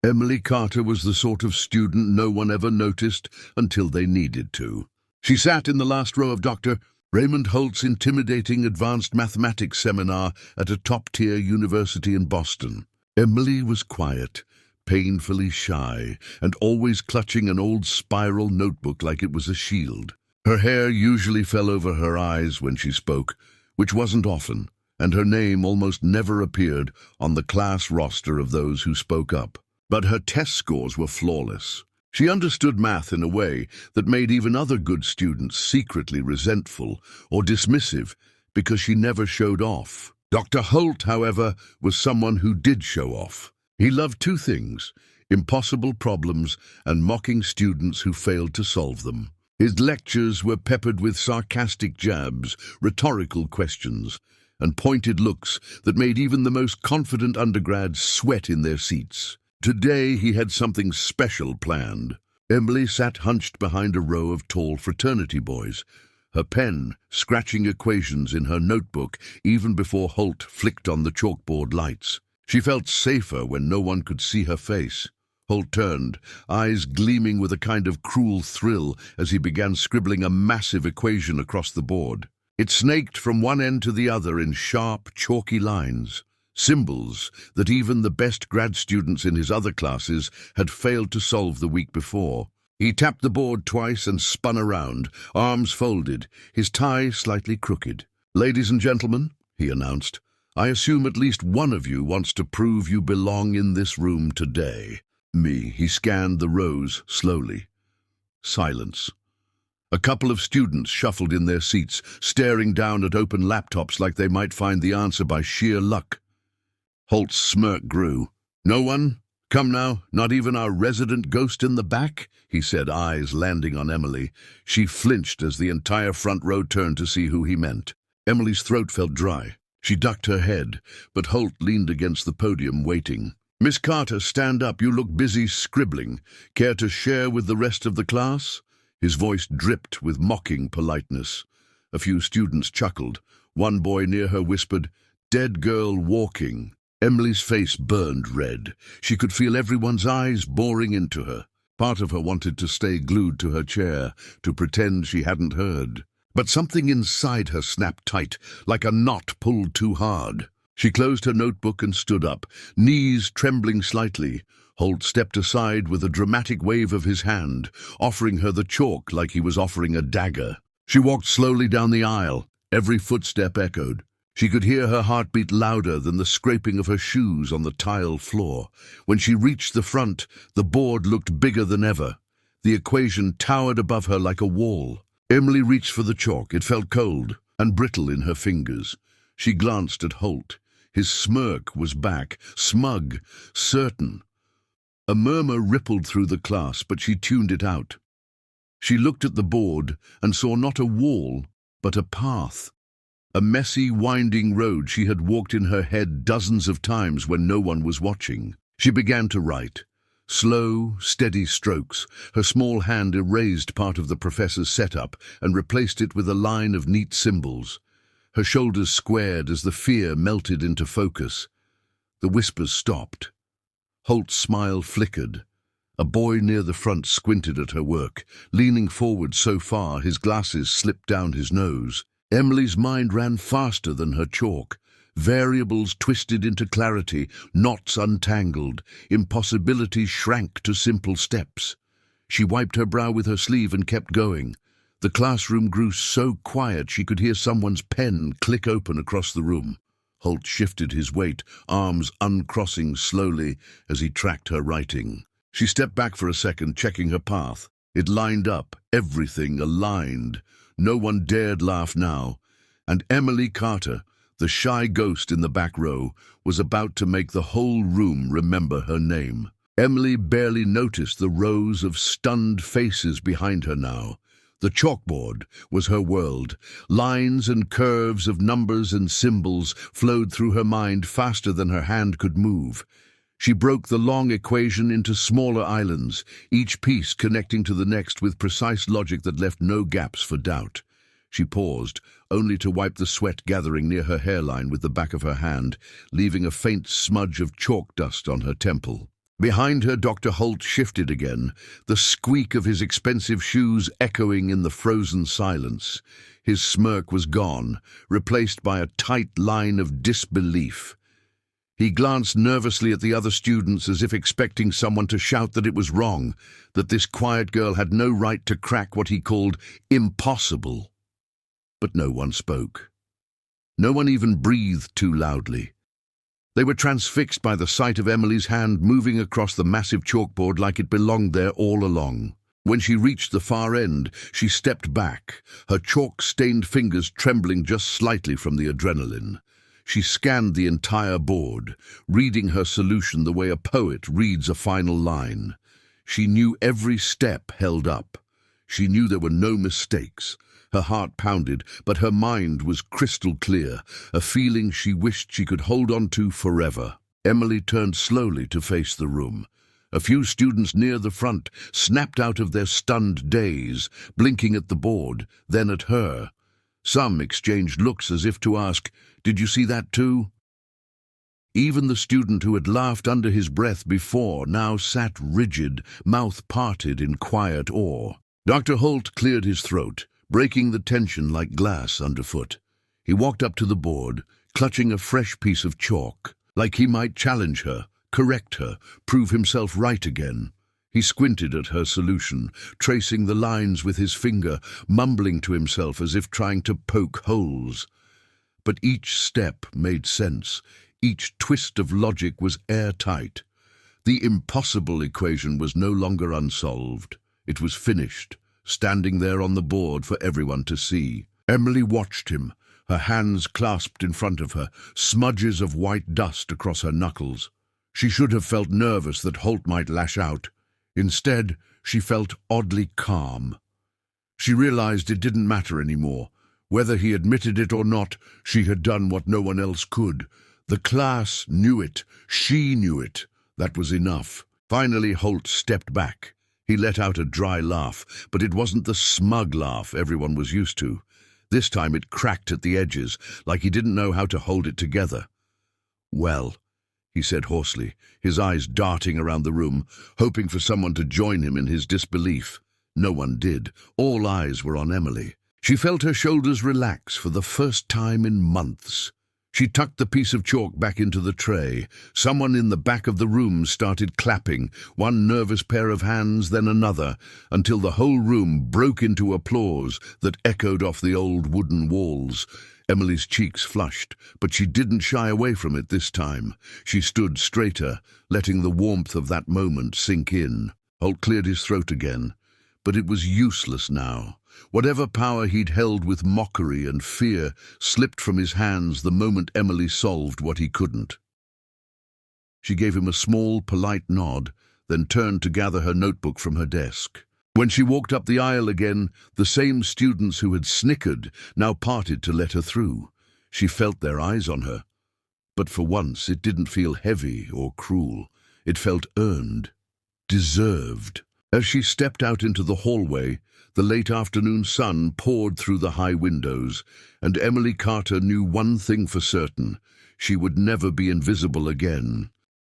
Emily Carter was the sort of student no one ever noticed until they needed to. She sat in the last row of Dr. Raymond Holt's intimidating advanced mathematics seminar at a top-tier university in Boston. Emily was quiet, painfully shy, and always clutching an old spiral notebook like it was a shield. Her hair usually fell over her eyes when she spoke, which wasn't often, and her name almost never appeared on the class roster of those who spoke up. But her test scores were flawless. She understood math in a way that made even other good students secretly resentful or dismissive because she never showed off. Dr. Holt, however, was someone who did show off. He loved two things: impossible problems and mocking students who failed to solve them. His lectures were peppered with sarcastic jabs, rhetorical questions, and pointed looks that made even the most confident undergrads sweat in their seats. Today he had something special planned. Emily sat hunched behind a row of tall fraternity boys, her pen scratching equations in her notebook even before Holt flicked on the chalkboard lights. She felt safer when no one could see her face. Holt turned, eyes gleaming with a kind of cruel thrill as he began scribbling a massive equation across the board. It snaked from one end to the other in sharp, chalky lines, symbols that even the best grad students in his other classes had failed to solve the week before. He tapped the board twice and spun around, arms folded, his tie slightly crooked. "Ladies and gentlemen," he announced, "I assume at least one of you wants to prove you belong in this room today." He scanned the rows slowly. Silence. A couple of students shuffled in their seats, staring down at open laptops like they might find the answer by sheer luck. Holt's smirk grew. "No one? Come now, not even our resident ghost in the back?" he said, eyes landing on Emily. She flinched as the entire front row turned to see who he meant. Emily's throat felt dry. She ducked her head, but Holt leaned against the podium, waiting. "Miss Carter, stand up. You look busy scribbling. Care to share with the rest of the class?" His voice dripped with mocking politeness. A few students chuckled. One boy near her whispered, "Dead girl walking." Emily's face burned red. She could feel everyone's eyes boring into her. Part of her wanted to stay glued to her chair, to pretend she hadn't heard. But something inside her snapped tight, like a knot pulled too hard. She closed her notebook and stood up, knees trembling slightly. Holt stepped aside with a dramatic wave of his hand, offering her the chalk like he was offering a dagger. She walked slowly down the aisle. Every footstep echoed. She could hear her heartbeat louder than the scraping of her shoes on the tile floor. When she reached the front, the board looked bigger than ever. The equation towered above her like a wall. Emily reached for the chalk. It felt cold and brittle in her fingers. She glanced at Holt. His smirk was back, smug, certain. A murmur rippled through the class, but she tuned it out. She looked at the board and saw not a wall, but a path. A messy, winding road she had walked in her head dozens of times when no one was watching. She began to write. Slow, steady strokes. Her small hand erased part of the professor's setup and replaced it with a line of neat symbols. Her shoulders squared as the fear melted into focus. The whispers stopped. Holt's smile flickered. A boy near the front squinted at her work, leaning forward so far his glasses slipped down his nose. Emily's mind ran faster than her chalk. Variables twisted into clarity, knots untangled, impossibilities shrank to simple steps. She wiped her brow with her sleeve and kept going. The classroom grew so quiet she could hear someone's pen click open across the room. Holt shifted his weight, arms uncrossing slowly as he tracked her writing. She stepped back for a second, checking her path. It lined up, everything aligned. No one dared laugh now, and Emily Carter, the shy ghost in the back row, was about to make the whole room remember her name. Emily barely noticed the rows of stunned faces behind her now. The chalkboard was her world. Lines and curves of numbers and symbols flowed through her mind faster than her hand could move. She broke the long equation into smaller islands, each piece connecting to the next with precise logic that left no gaps for doubt. She paused, only to wipe the sweat gathering near her hairline with the back of her hand, leaving a faint smudge of chalk dust on her temple. Behind her, Dr. Holt shifted again, the squeak of his expensive shoes echoing in the frozen silence. His smirk was gone, replaced by a tight line of disbelief. He glanced nervously at the other students as if expecting someone to shout that it was wrong, that this quiet girl had no right to crack what he called impossible. But no one spoke. No one even breathed too loudly. They were transfixed by the sight of Emily's hand moving across the massive chalkboard like it belonged there all along. When she reached the far end, she stepped back, her chalk-stained fingers trembling just slightly from the adrenaline. She scanned the entire board, reading her solution the way a poet reads a final line. She knew every step held up. She knew there were no mistakes. Her heart pounded, but her mind was crystal clear, a feeling she wished she could hold on to forever. Emily turned slowly to face the room. A few students near the front snapped out of their stunned daze, blinking at the board, then at her. Some exchanged looks as if to ask, "Did you see that too?" Even the student who had laughed under his breath before now sat rigid, mouth parted in quiet awe. Dr. Holt cleared his throat, breaking the tension like glass underfoot. He walked up to the board, clutching a fresh piece of chalk, like he might challenge her, correct her, prove himself right again. He squinted at her solution, tracing the lines with his finger, mumbling to himself as if trying to poke holes. But each step made sense. Each twist of logic was airtight. The impossible equation was no longer unsolved. It was finished, standing there on the board for everyone to see. Emily watched him, her hands clasped in front of her, smudges of white dust across her knuckles. She should have felt nervous that Holt might lash out. Instead, she felt oddly calm. She realized it didn't matter anymore. Whether he admitted it or not, she had done what no one else could. The class knew it. She knew it. That was enough. Finally, Holt stepped back. He let out a dry laugh, but it wasn't the smug laugh everyone was used to. This time it cracked at the edges, like he didn't know how to hold it together. "Well," he said hoarsely, his eyes darting around the room, hoping for someone to join him in his disbelief. No one did. All eyes were on Emily. She felt her shoulders relax for the first time in months. She tucked the piece of chalk back into the tray. Someone in the back of the room started clapping, one nervous pair of hands, then another, until the whole room broke into applause that echoed off the old wooden walls. Emily's cheeks flushed, but she didn't shy away from it this time. She stood straighter, letting the warmth of that moment sink in. Holt cleared his throat again, but it was useless now. Whatever power he'd held with mockery and fear slipped from his hands the moment Emily solved what he couldn't. She gave him a small, polite nod, then turned to gather her notebook from her desk. When she walked up the aisle again, the same students who had snickered now parted to let her through. She felt their eyes on her. But for once it didn't feel heavy or cruel. It felt earned, deserved. As she stepped out into the hallway, the late afternoon sun poured through the high windows, and Emily Carter knew one thing for certain: she would never be invisible again.